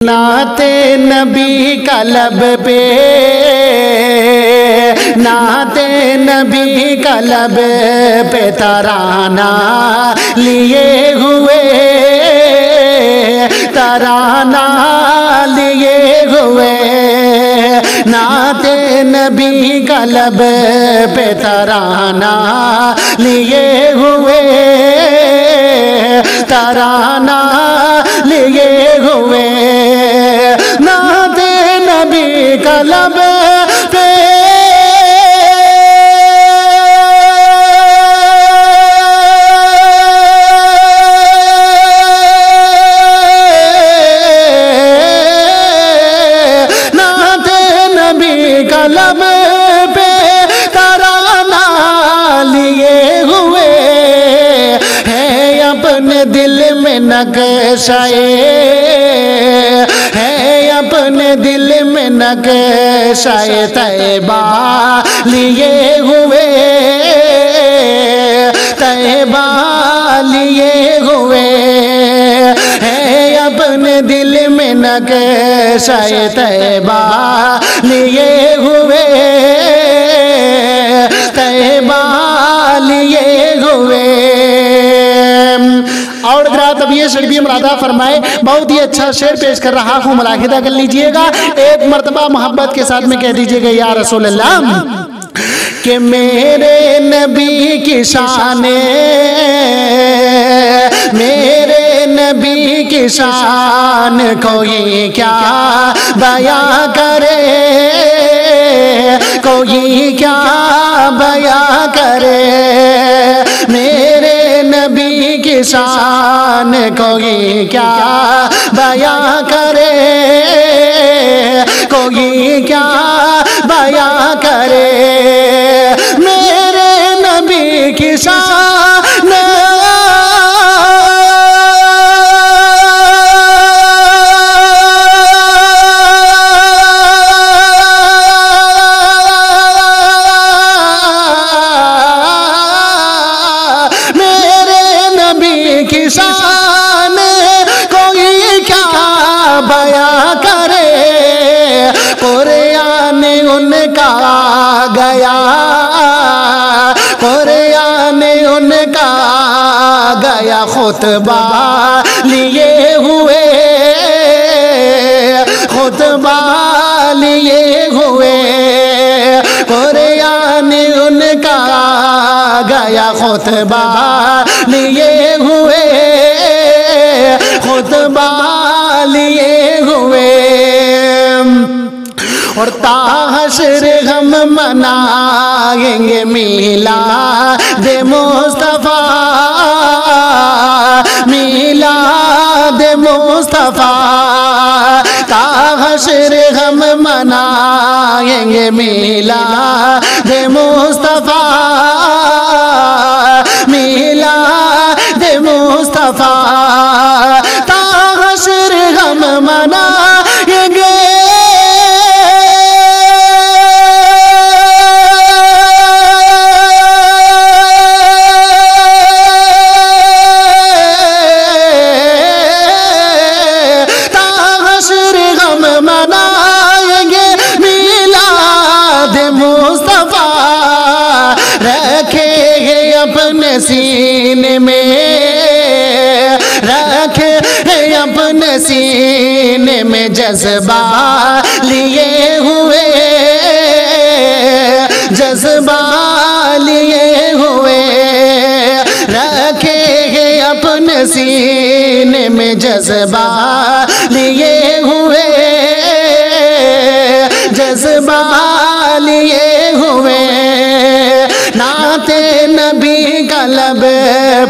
नाते नबी का लब पे, नाते नबी का लब पे तराना लिए हुए, तराना लिए हुए, नाते नबी का लब पे तराना लिए हुए, तराना लिए हुए, नाते नबी का लब पे लब पे तराना लिए हुए है, अपने दिल में नक्शाए है, अपने दिल में नक्शाए तैबा लिए हुए, तैबा लिए हुए है, अपने दिल में नक्शाए तैबा लिए हुए, तैबा लिए हुए। और हज़रात अब ये शेर भी मुरादा फरमाए, बहुत ही अच्छा शेर पेश कर रहा हूँ, मुलाहिदा कर लीजिएगा। एक मर्तबा मोहब्बत के साथ में कह दीजिएगा या रसूल अल्लाह कि मेरे नबी की शाने, मेरे नबी की शान कोई क्या बयां करे, कोई क्या बयां करे, मेरे नबी की शान कोई क्या बयां करे, कोई क्या बयां करे, मेरे नबी की शान शान कोई क्या बयां करे, कुरान उनका गया, कुरान उनका गया खुतबा लिए हुए, खुतबा लिए हुए, कुरान उनका गया खुतबा लिए हुए, खुतबा लिए हुए, और ताहशर हम मनाएंगे मिलाद मुस्तफा, मिलाद मुस्तफा, ताहशर हम मनाएंगे मिलाद मुस्तफा, मिलाद मुस्तफा, ताहशर हम मनाएंगे अपने सीने में, रखे अपने सीने में जज्बा लिए हुए, जज्बा लिए हुए, रखे अपने सीने में जज्बा लिए हुए, जज्बा लिए हुए, नाते नबी का लब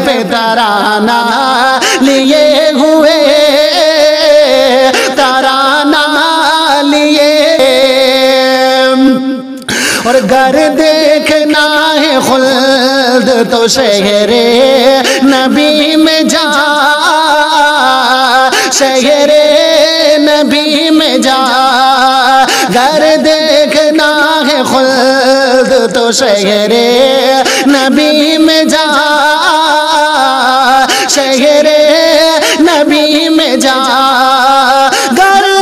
पे तराना लिए हुए, तराना लिए, और घर देखना है खुल्द तो शहरे नबी में जा, शहरे नबी में जा, घर देखना है खुल्द तो शहरे नबी में जा, शहरे नबी में जा, घर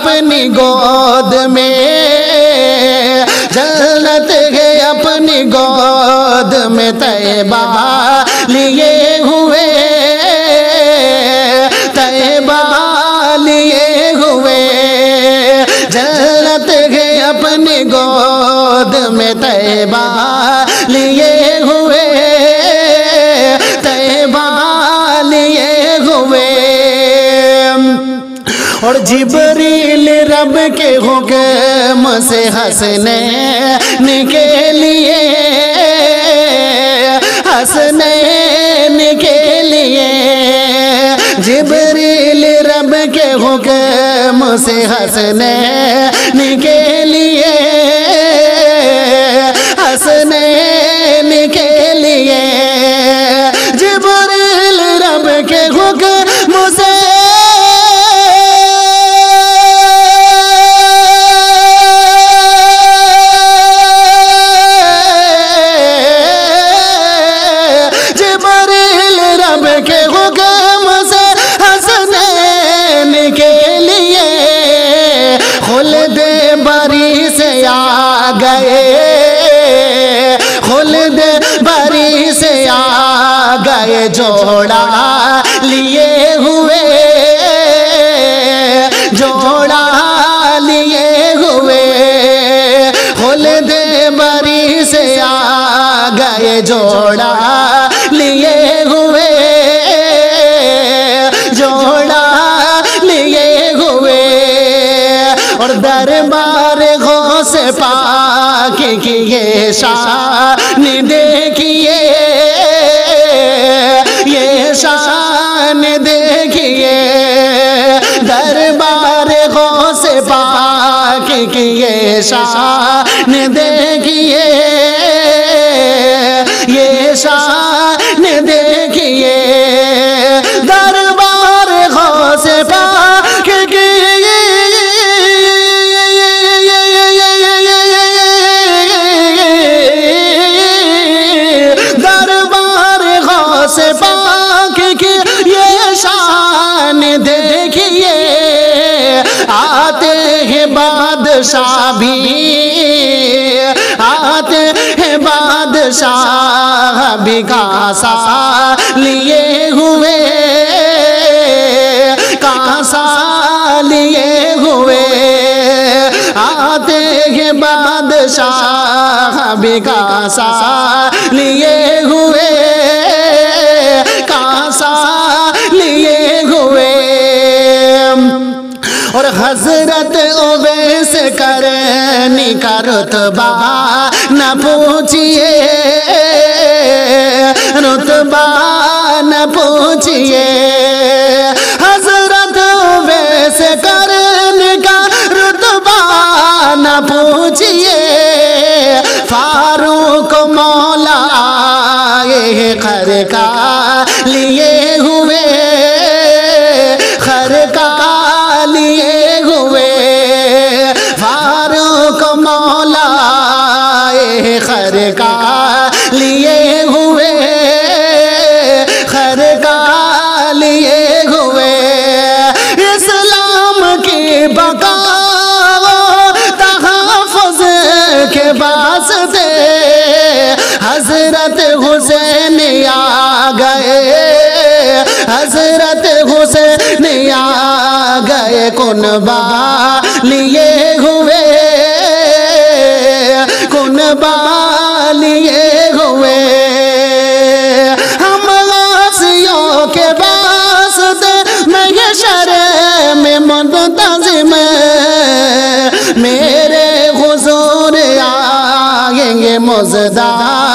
اپنی گود میں، جنت ہے اپنی گود میں طیبہ لیے ہوئے، طیبہ لیے ہوئے، جنت ہے اپنی گود میں طیبہ لیے ہوئے، طیبہ لیے ہوئے۔ اور جبریل رب کے حکم سے حسنین کے لیے، حسنین کے لیے، جبریل رب کے حکم سے حسنین کے لیے، حسنین کے لیے، جبریل رب کے حکم سے خلد بری سے آ گئے، خلد بری سے آ گئے، جوڑا لیے ہوئے، جوڑا لیے ہوئے، خلد بری سے آ گئے، جوڑا لیے ہوئے، جوڑا لیے ہوئے۔ اور دربار غوث پاک کی یہ شان دیکھیے، یہ شان دیکھیے، دربار غوث پاک کی یہ شان دیکھیے، یہ شان دیکھیے، دربار غوث پاک کی پاک کی یہ شان دیکھیے، آتے ہیں بادشاہ بھی، آتے ہیں بادشاہ بھی، کاسا لیے ہوئے، کاسا لیے ہوئے، آتے ہیں بادشاہ بھی، کاسا لیے ہوئے، کاسا لیے ہوئے۔ اور حضرت اویس کرنی کا رتبہ نہ پوچھئے، رتبہ نہ پوچھئے، حضرت اویس کرنی کا رتبہ نہ پوچھئے، فاروق مولا آئے خرقہ لیے ہوئے، خرقہ لیے ہوئے، فاروق مولا آئے خرقہ لیے ہوئے، خرقہ لیے ہوئے۔ اسلام کی بقا تحفظ کے واسطے حضرت حسین آ گئے، حضرت حسین آ گئے، کنبہ لیے ہوئے، کنبہ لیے ہوئے، ہم غازیوں کے واسطے محشر میں منتظم، میرے حضور آئیں گے مزدار